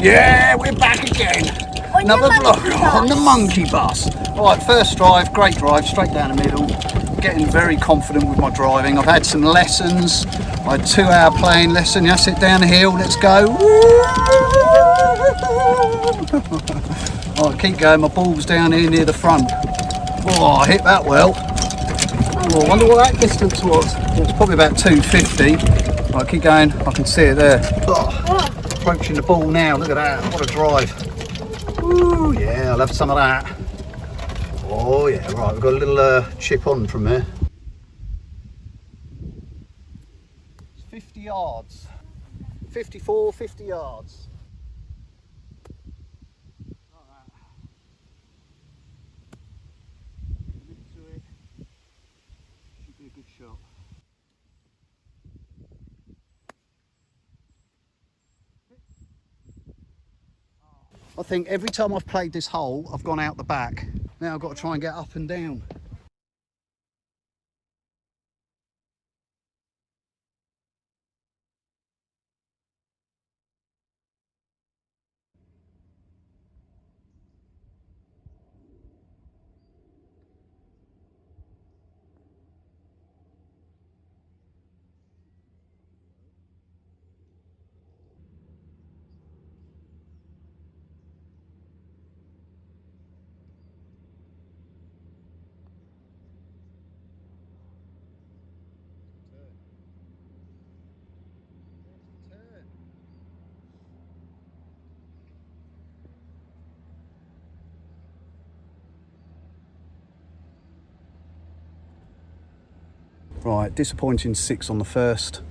Yeah, we're back again. Another vlog on the monkey bus. Alright, first drive, great drive, straight down the middle. Getting very confident with my driving. I've had some lessons. I had 2-hour playing lesson. That's it, down the hill, let's go. Alright, keep going, my ball's down here near the front. Oh, I hit that well. Oh, I wonder what that distance was. It's probably about 250. Right, keep going, I can see it there. Oh, approaching the ball now, look at that, what a drive. Ooh, yeah, I'll have some of that. Oh yeah, right, we've got a little chip on from there. It's 50 yards. 54, 50 yards. Into it. Should be a good shot. I think every time I've played this hole, I've gone out the back. Now I've got to try and get up and down. Right, disappointing 6 on the first.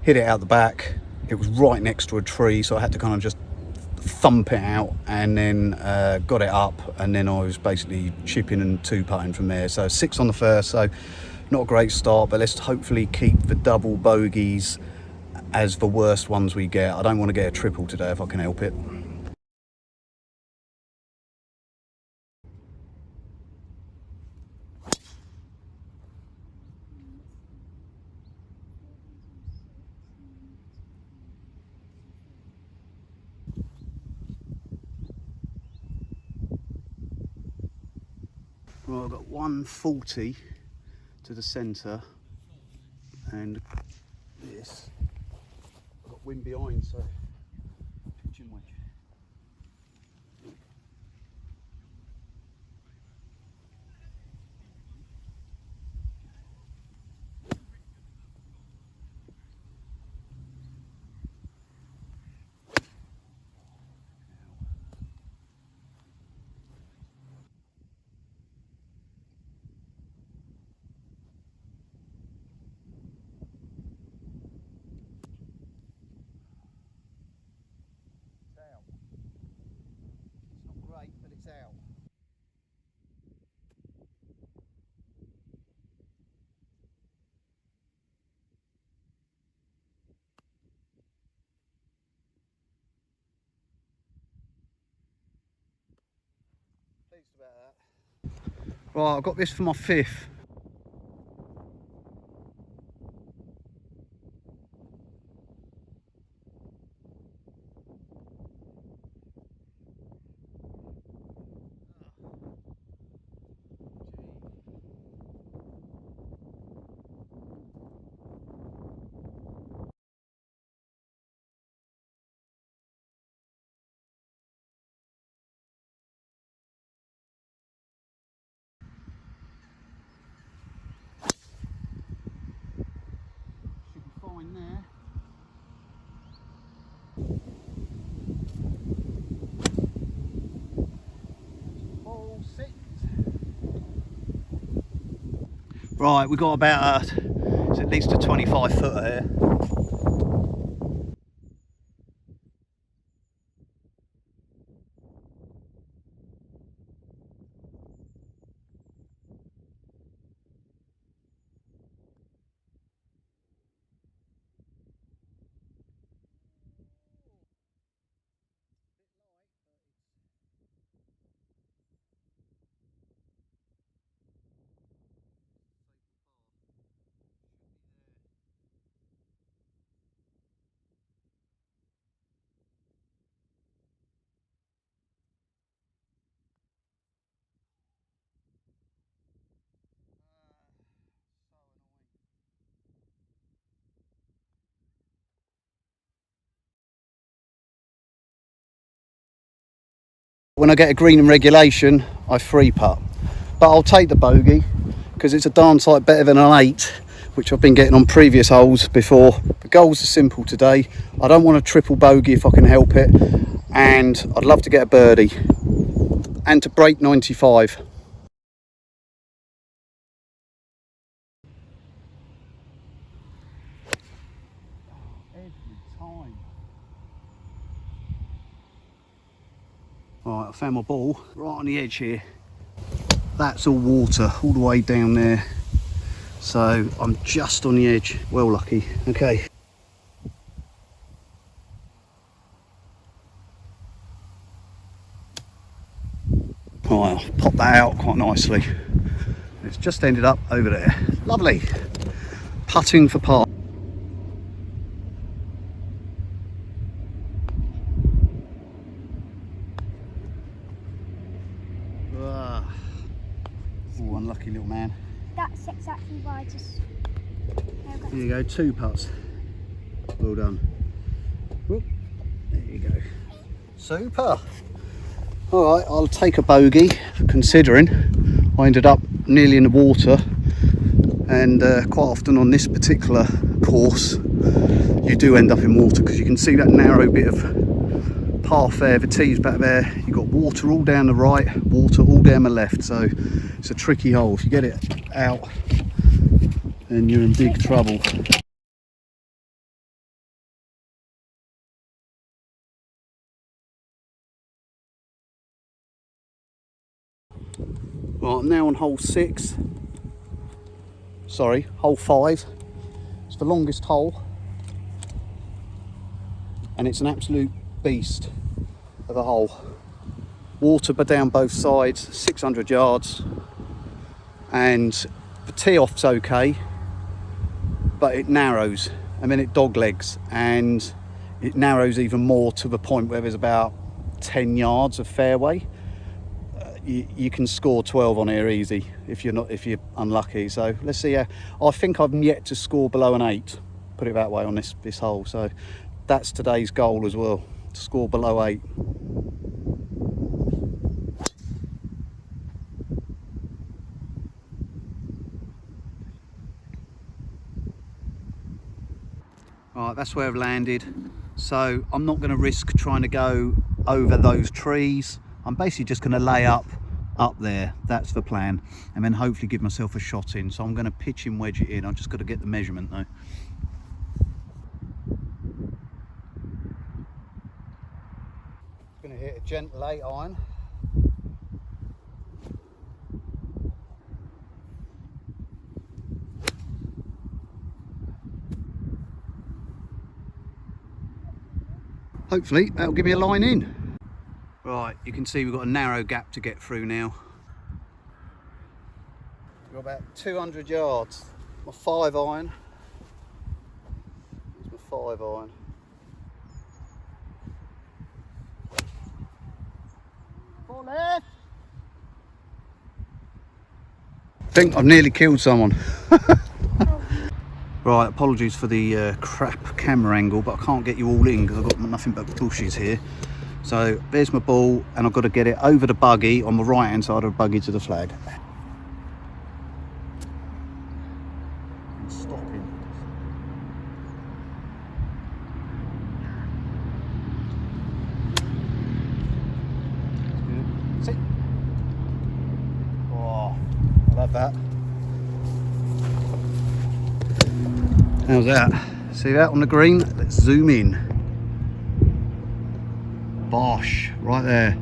Hit it out the back. It was right next to a tree, so I had to kind of just thump it out, and then got it up, and then I was basically chipping and 2-putting from there. So 6 on the first, so not a great start, but let's hopefully keep the double bogeys as the worst ones we get. I don't want to get a triple today if I can help it. Well, I've got 140 to the centre, and this, I've got wind behind, so pitching wedge. Out. It's not great, but it's out. Pleased about that. Right, I've got this for my 5th. Should be fine there. Ball 6. Right, we've got about it's at least a 25 footer here. When I get a green in regulation, I free putt. But I'll take the bogey because it's a darn sight better than an 8, which I've been getting on previous holes before. The goals are simple today. I don't want a triple bogey if I can help it, and I'd love to get a birdie and to break 95. Every time. Right, I found my ball right on the edge here. That's all water all the way down there, so I'm just on the edge. Well, lucky. Okay. Right, I'll pop that out quite nicely. It's just ended up over there. Lovely. Putting for par. Oh, unlucky little man. That's exactly why I just... There you go, 2 putts. Well done. Whoop. There you go. Super. All right, I'll take a bogey, considering I ended up nearly in the water, and quite often on this particular course you do end up in water, because you can see that narrow bit of path there, the tee's back there. You've got water all down the right, water all down the left, so it's a tricky hole. If you get it out, then you're in big trouble. Right, I'm now on hole 6. Sorry, hole 5. It's the longest hole, and it's an absolute beast of a hole. Water down both sides, 600 yards, and the tee off's okay, but it narrows, and then it doglegs, and it narrows even more to the point where there's about 10 yards of fairway. You can score 12 on here easy if you're unlucky. So let's see. I think I've yet to score below an 8, put it that way, on this hole. So that's today's goal as well, to score below 8. All right, that's where I've landed. So I'm not going to risk trying to go over those trees. I'm basically just going to lay up there. That's the plan, and then hopefully give myself a shot in. So I'm going to pitch and wedge it in. I've just got to get the measurement though. Going to hit a gentle 8 iron. Hopefully that'll give me a line in. Right, you can see we've got a narrow gap to get through now. We've got about 200 yards. My 5 iron. There's my 5 iron. Go left. I think I've nearly killed someone. Right, apologies for the crap camera angle, but I can't get you all in because I've got nothing but bushes here. So there's my ball, and I've got to get it over the buggy on the right hand side of the buggy to the flag. I'm stopping. That's good. Sit. Oh, I love that. How's that? See that on the green? Let's zoom in. Bosh, right there.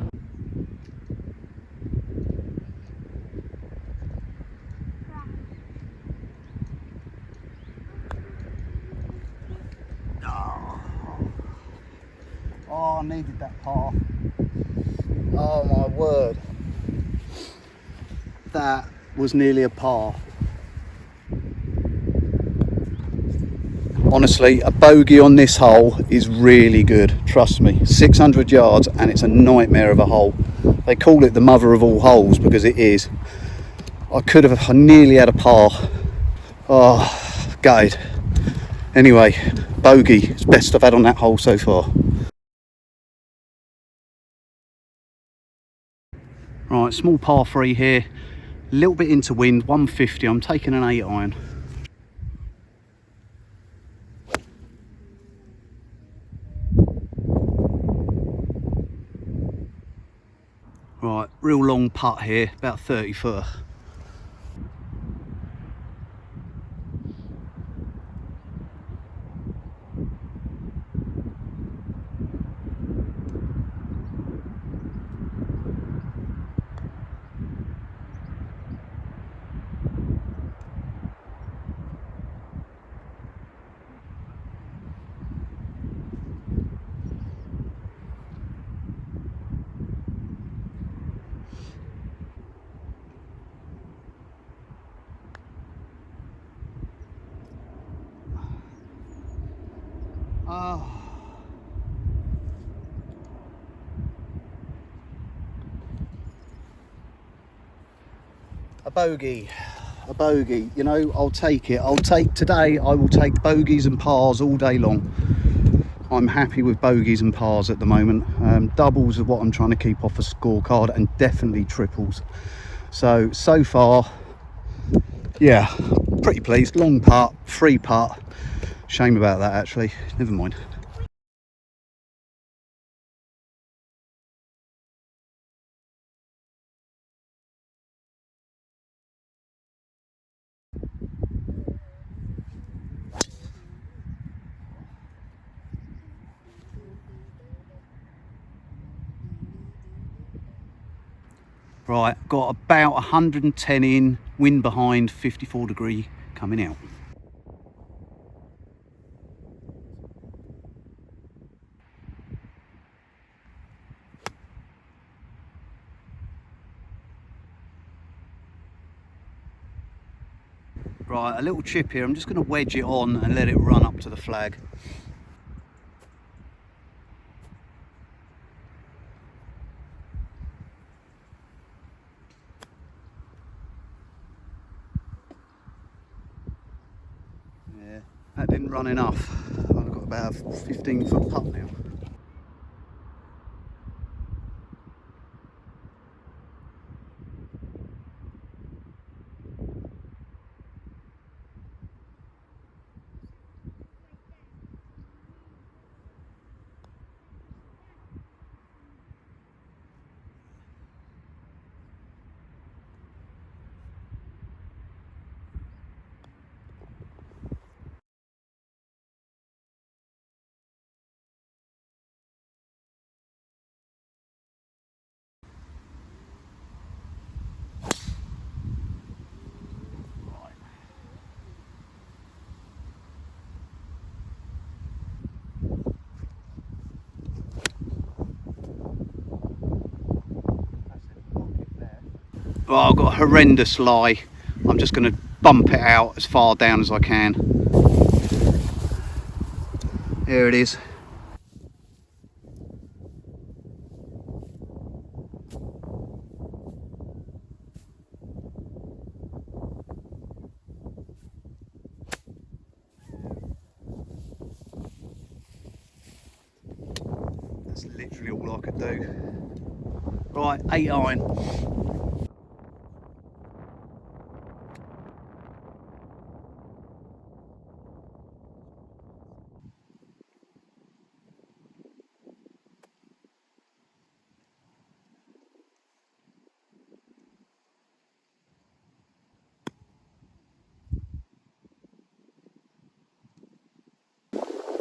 Oh, I needed that par. Oh my word. That was nearly a par. Honestly, a bogey on this hole is really good, trust me. 600 yards, and it's a nightmare of a hole. They call it the mother of all holes because it is. I nearly had a par. Oh, gutted. Anyway, bogey, it's best I've had on that hole so far. Right, small par 3 here, a little bit into wind, 150. I'm taking an 8 iron. Right, real long putt here, about 30 foot. A bogey, a bogey. You know, I'll take it. Today, I will take bogeys and pars all day long. I'm happy with bogeys and pars at the moment. Doubles are what I'm trying to keep off a scorecard, and definitely triples. So far, yeah, pretty pleased. Long putt, free putt. Shame about that, actually. Never mind. Right, got about 110 in, wind behind, 54 degree coming out. Right, a little chip here. I'm just going to wedge it on and let it run up to the flag. Yeah, that didn't run enough. I've got about a 15-foot putt now. Well, I've got a horrendous lie. I'm just going to bump it out as far down as I can. Here it is. That's literally all I could do. Right, 8 iron.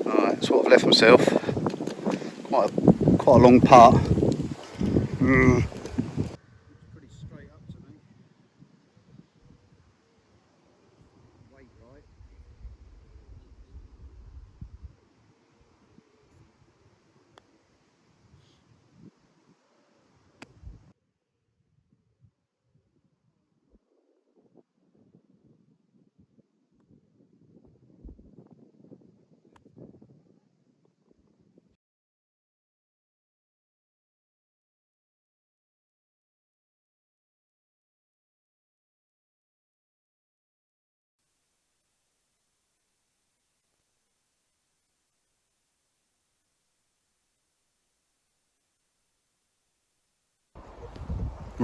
Alright, that's what I've left myself. Quite a long putt. Pretty straight up to me. Weight right.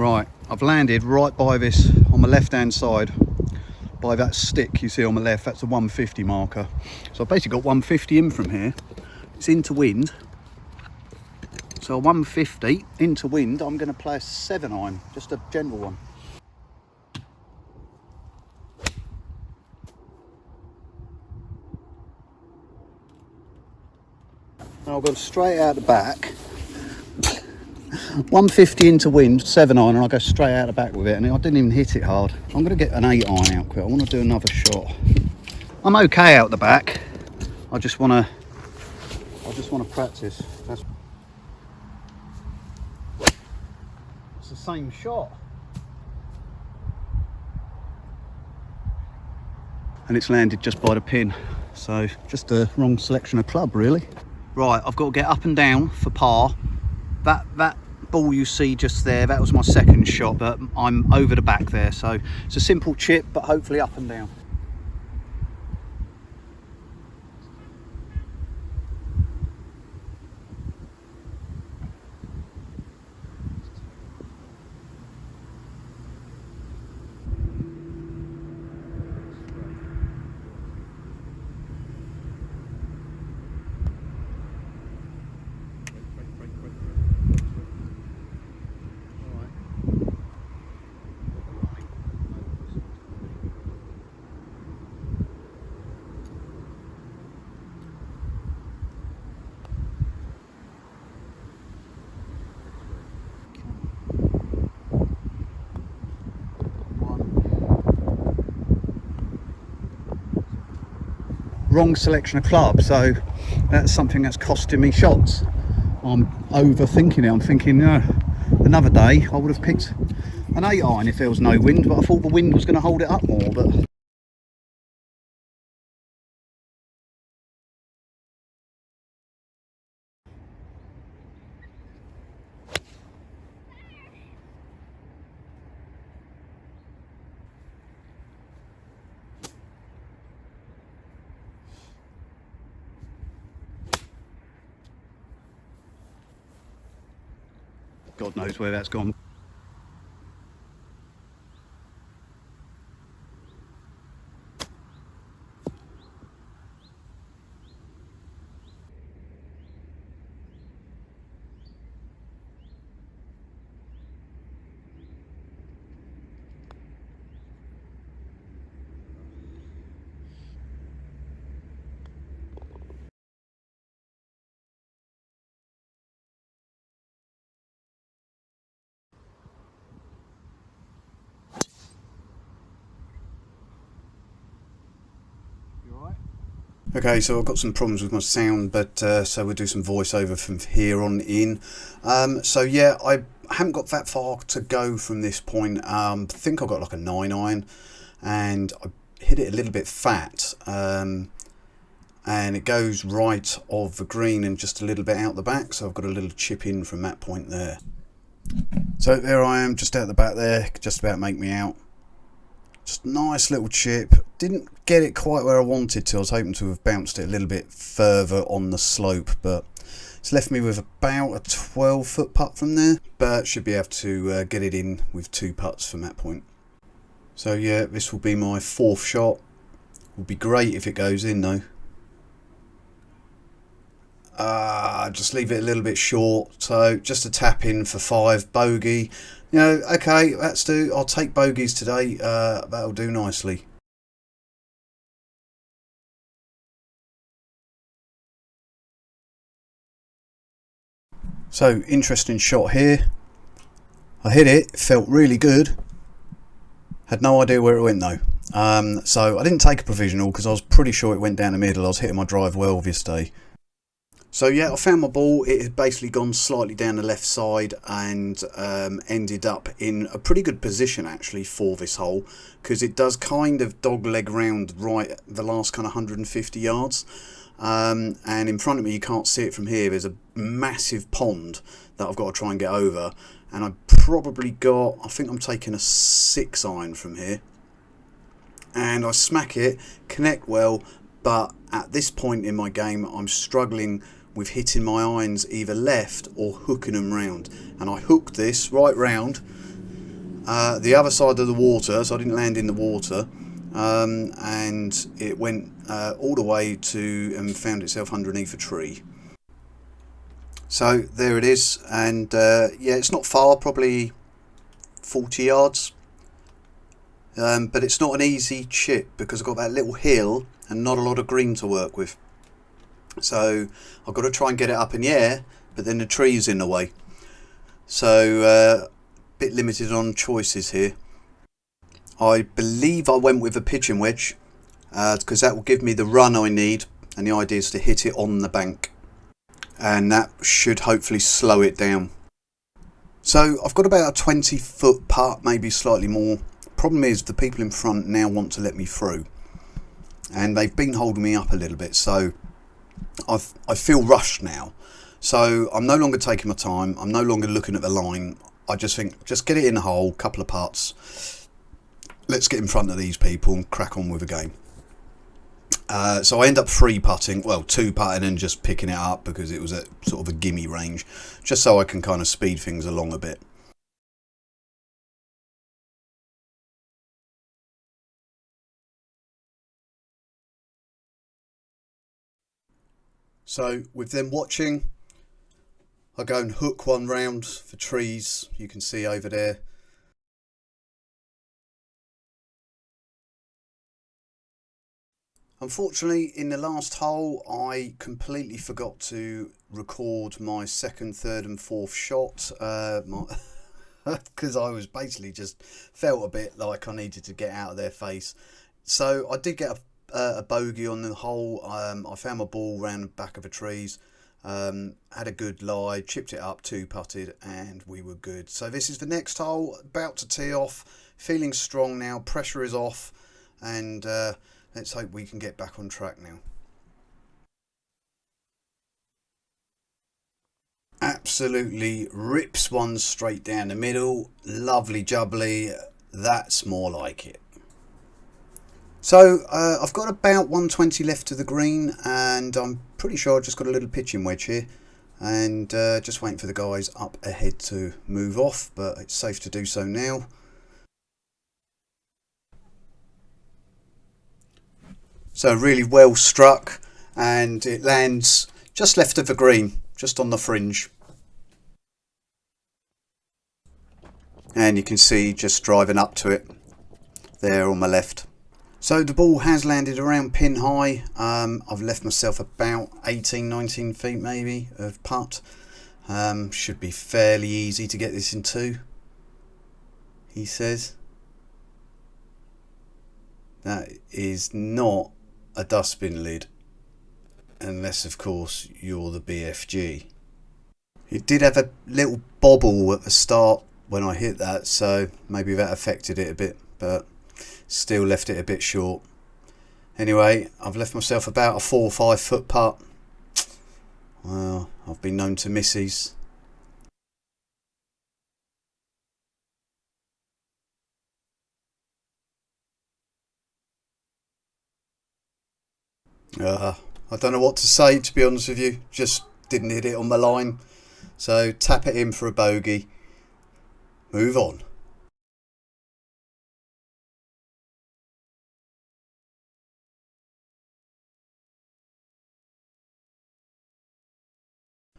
Right, I've landed right by this, on my left hand side, by that stick you see on my left. That's the 150 marker. So I've basically got 150 in from here. It's into wind. So 150 into wind, I'm going to play a 7-iron, just a general one. And I'll go straight out the back. 150 into wind, 7-iron, and I'll go straight out the back with it. And I didn't even hit it hard. I'm going to get an 8-iron out quick. I want to do another shot. I'm okay out the back. I just want to practice. It's the same shot. And it's landed just by the pin. So just the wrong selection of club, really. Right, I've got to get up and down for par. That ball you see just there, that was my second shot, but I'm over the back there. So it's a simple chip, but hopefully up and down. Wrong selection of club, so that's something that's costing me shots. I'm overthinking it. I'm thinking, no, another day I would have picked an 8-iron if there was no wind, but I thought the wind was going to hold it up more. But God knows where that's gone. Okay, so I've got some problems with my sound, but so we'll do some voiceover from here on in. So yeah, I haven't got that far to go from this point. I think I got like a 9-iron, and I hit it a little bit fat, and it goes right of the green and just a little bit out the back. So I've got a little chip in from that point there. So there I am, just out the back there, just about make me out. Just nice little chip. Didn't get it quite where I wanted to. I was hoping to have bounced it a little bit further on the slope, but it's left me with about a 12-foot putt from there. But should be able to get it in with 2 putts from that point. So yeah, this will be my 4th shot. Would be great if it goes in though. Just leave it a little bit short. So just a tap in for 5, bogey. You know, okay, that's do. I'll take bogeys today. That'll do nicely. So interesting shot here. I hit it. Felt really good. Had no idea where it went though. So I didn't take a provisional because I was pretty sure it went down the middle. I was hitting my drive well this day. So yeah, I found my ball. It had basically gone slightly down the left side and ended up in a pretty good position actually for this hole, because it does kind of dogleg round right the last kind of 150 yards. And in front of me, you can't see it from here, there's a massive pond that I've got to try and get over. And I probably got, I think I'm taking a 6-iron from here. And I smack it, connect well, but at this point in my game, I'm struggling with hitting my irons either left or hooking them round. And I hooked this right round, the other side of the water, so I didn't land in the water, and it went all the way to and found itself underneath a tree. So there it is, and yeah, it's not far, probably 40 yards, but it's not an easy chip because I've got that little hill and not a lot of green to work with. So I've got to try and get it up in the air, but then the tree's in the way. So bit limited on choices here. I believe I went with a pigeon wedge because that will give me the run I need, and the idea is to hit it on the bank, and that should hopefully slow it down. So I've got about a 20-foot putt, maybe slightly more. Problem is the people in front now want to let me through, and they've been holding me up a little bit, so I feel rushed now. So I'm no longer taking my time, I'm no longer looking at the line. I just think, just get it in the hole, couple of putts, let's get in front of these people and crack on with the game. So I end up 3-putting, well 2-putting and just picking it up because it was at sort of a gimme range, just so I can kind of speed things along a bit. So with them watching, I go and hook one round for trees, you can see over there. Unfortunately, in the last hole, I completely forgot to record my second, third and fourth shot, because I was basically just felt a bit like I needed to get out of their face. So I did get a bogey on the hole. I found my ball round the back of the trees, had a good lie, chipped it up, 2-putted, and we were good. So this is the next hole, about to tee off, feeling strong now, pressure is off, and let's hope we can get back on track now. Absolutely rips one straight down the middle, lovely jubbly, that's more like it. So I've got about 120 left to the green, and I'm pretty sure I've just got a little pitching wedge here, and just waiting for the guys up ahead to move off, but it's safe to do so now. So really well struck, and it lands just left of the green, just on the fringe. And you can see just driving up to it there on my left. So the ball has landed around pin high. I've left myself about 18-19 feet maybe of putt. Should be fairly easy to get this in 2, he says. That is not a dustbin lid, unless of course you're the BFG. It did have a little bobble at the start when I hit that, so maybe that affected it a bit, but still left it a bit short. Anyway, I've left myself about a 4 or 5 foot putt. Well, I've been known to miss these. I don't know what to say, to be honest with you. Just didn't hit it on my line. So tap it in for a bogey. Move on.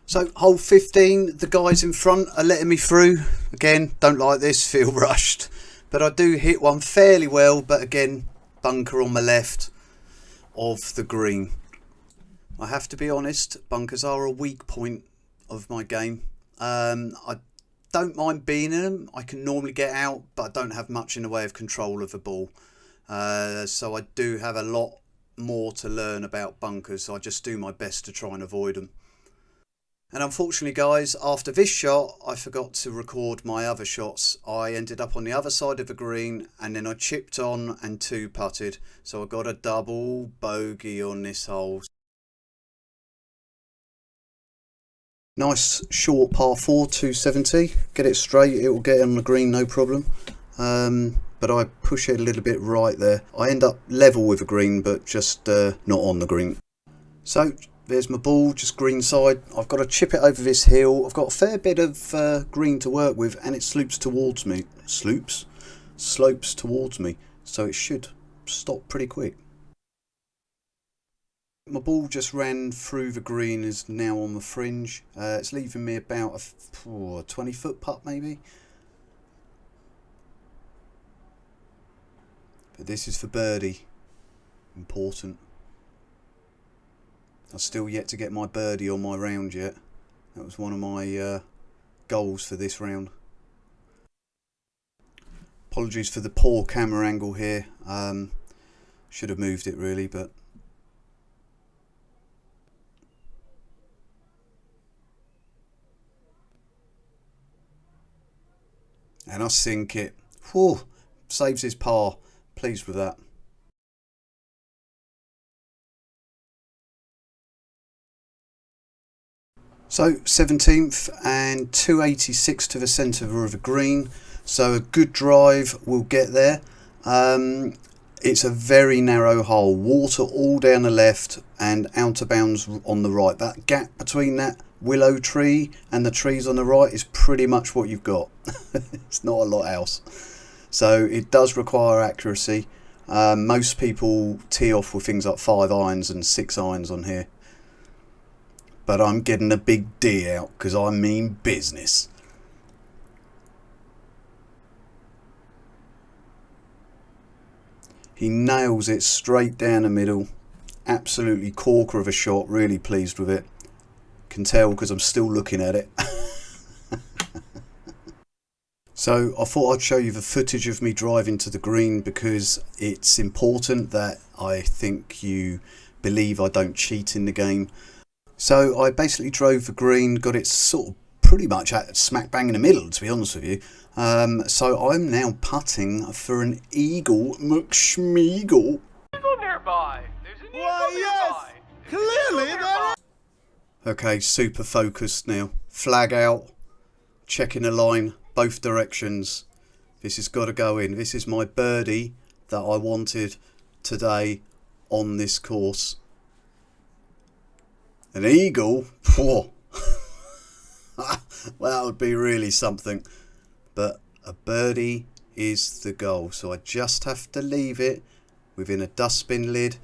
So hole 15, the guys in front are letting me through. Again, don't like this, feel rushed. But I do hit one fairly well, but again, bunker on my left of the green. I have to be honest, bunkers are a weak point of my game. I don't mind being in them. I can normally get out, but I don't have much in the way of control of the ball. So I do have a lot more to learn about bunkers. So I just do my best to try and avoid them. And unfortunately guys, after this shot I forgot to record my other shots. I ended up on the other side of the green, and then I chipped on and 2-putted, so I got a double bogey on this hole. Nice short par 4, 270, get it straight, it will get on the green no problem. But I push it a little bit right there. I end up level with the green, but just not on the green. So there's my ball, just green side. I've got to chip it over this hill. I've got a fair bit of green to work with, and it slopes towards me. Slopes towards me, so it should stop pretty quick. My ball just ran through the green, is now on the fringe. It's leaving me about a 20-foot putt maybe. But this is for birdie. Important. I've still yet to get my birdie on my round yet. That was one of my goals for this round. Apologies for the poor camera angle here. Should have moved it really, but and I sink it. Whew, saves his par. Pleased with that. So 17th and 286 to the centre of the green. So a good drive will get there. It's a very narrow hole. Water all down the left and out of bounds on the right. That gap between that willow tree and the trees on the right is pretty much what you've got. It's not a lot else. So it does require accuracy. Most people tee off with things like 5 irons and 6 irons on here. But I'm getting a big D out because I mean business. He nails it straight down the middle. Absolutely corker of a shot. Really pleased with it. Can tell because I'm still looking at it. So I thought I'd show you the footage of me driving to the green because it's important that I think you believe I don't cheat in the game. So I basically drove the green, got it sort of pretty much at smack bang in the middle, to be honest with you. So I'm now putting for an eagle McSmeagle. Nearby. There's an eagle nearby. Clearly there are. Okay, super focused now. Flag out, checking the line, both directions. This has got to go in. This is my birdie that I wanted today on this course. An eagle? Whoa. Well, that would be really something. But a birdie is the goal. So I just have to leave it within a dustbin lid.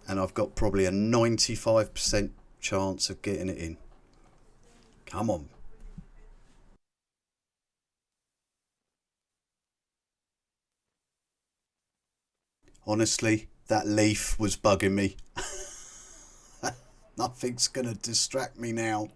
And I've got probably a 95% chance of getting it in. Come on. Honestly, that leaf was bugging me. Nothing's going to distract me now.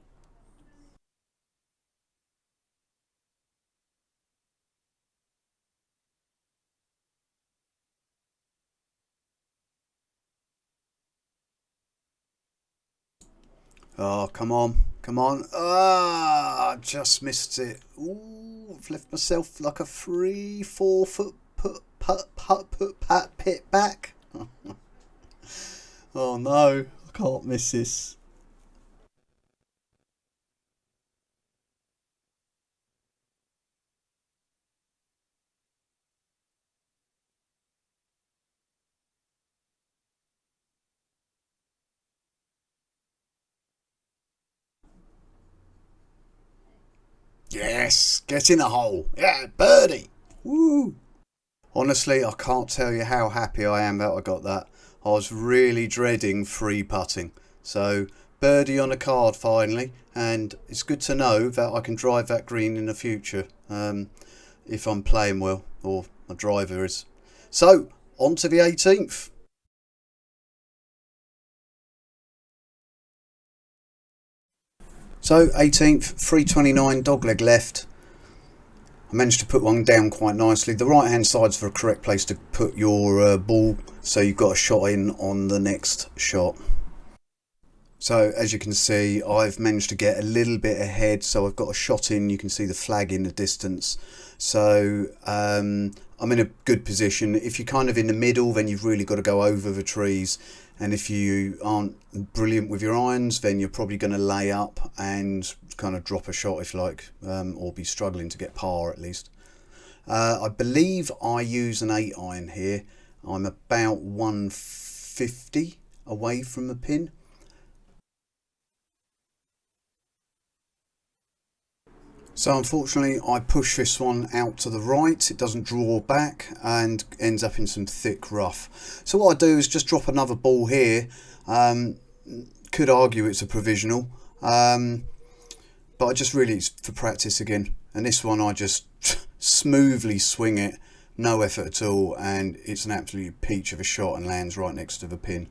Oh, come on. Come on. Ah, just missed it. Ooh, I've left myself like a 3-4 foot pit back. Oh no, I can't miss this. Yes, get in the hole. Yeah, birdie. Woo. Honestly, I can't tell you how happy I am that I got that. I was really dreading free putting. So, birdie on a card finally. And it's good to know that I can drive that green in the future. If I'm playing well, or my driver is. So, on to the 18th. So 18th, 329, dogleg left. I managed to put one down quite nicely. The right hand side's the correct place to put your ball, so you've got a shot in on the next shot. So as you can see, I've managed to get a little bit ahead, so I've got a shot in. You can see the flag in the distance. So I'm in a good position. If you're kind of in the middle, then you've really got to go over the trees. And if you aren't brilliant with your irons, then you're probably going to lay up and kind of drop a shot if you like, or be struggling to get par at least. I believe I use an 8 iron here. I'm about 150 away from the pin. So unfortunately I push this one out to the right, it doesn't draw back and ends up in some thick rough. So what I do is just drop another ball here. Could argue it's a provisional, but I just really, it's for practice again. And this one I just smoothly swing it, no effort at all, and it's an absolute peach of a shot and lands right next to the pin.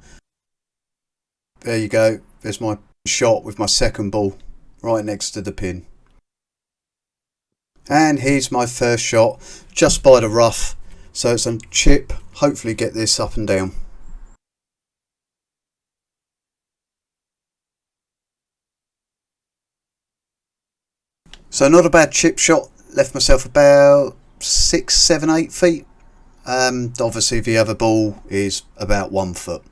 There you go, there's my shot with my second ball right next to the pin. And here's my first shot, just by the rough, so it's a chip, hopefully get this up and down. So not a bad chip shot, left myself about 6, 7, 8 feet. Obviously the other ball is about 1 foot.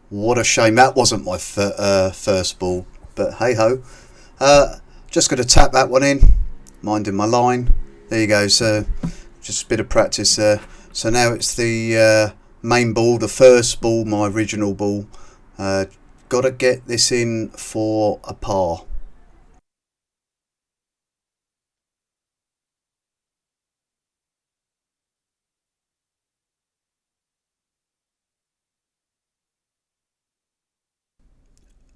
What a shame that wasn't my first ball, but hey ho. Just going to tap that one in, minding my line. There you go, so just a bit of practice there. So now it's the main ball, the first ball, my original ball. Got to get this in for a par.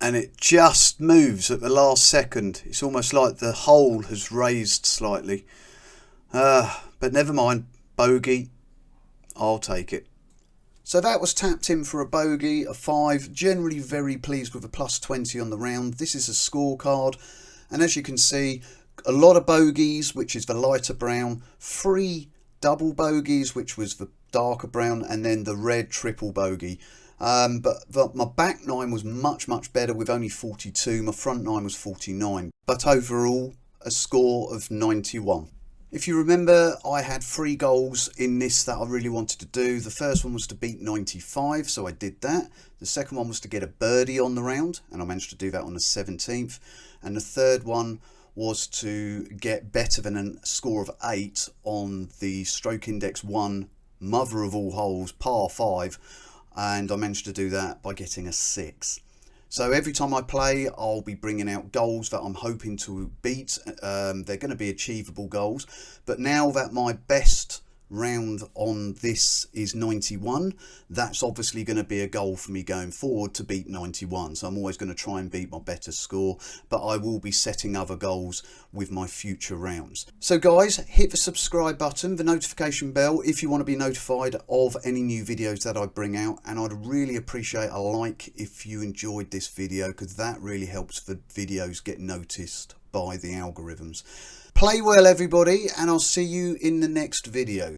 And it just moves at the last second. It's almost like the hole has raised slightly. But never mind, bogey, I'll take it. So that was tapped in for a bogey, a 5. Generally very pleased with a +20 on the round. This is a scorecard, and as you can see, a lot of bogeys, which is the lighter brown, 3 double bogeys, which was the darker brown, and then the red triple bogey. But my back 9 was much better with only 42. My front 9 was 49. But overall, a score of 91. If you remember, I had 3 goals in this that I really wanted to do. The first one was to beat 95, so I did that. The second one was to get a birdie on the round, and I managed to do that on the 17th. And the third one was to get better than a score of 8 on the stroke index 1, mother of all holes, par 5. And I managed to do that by getting a 6. So every time I play, I'll be bringing out goals that I'm hoping to beat. They're going to be achievable goals. But now that my best round on this is 91, that's obviously going to be a goal for me going forward to beat 91. So I'm always going to try and beat my better score, but I will be setting other goals with my future rounds. So guys, hit the subscribe button, the notification bell, if you want to be notified of any new videos that I bring out, and I'd really appreciate a like if you enjoyed this video, because that really helps the videos get noticed by the algorithms. Play well everybody, and I'll see you in the next video.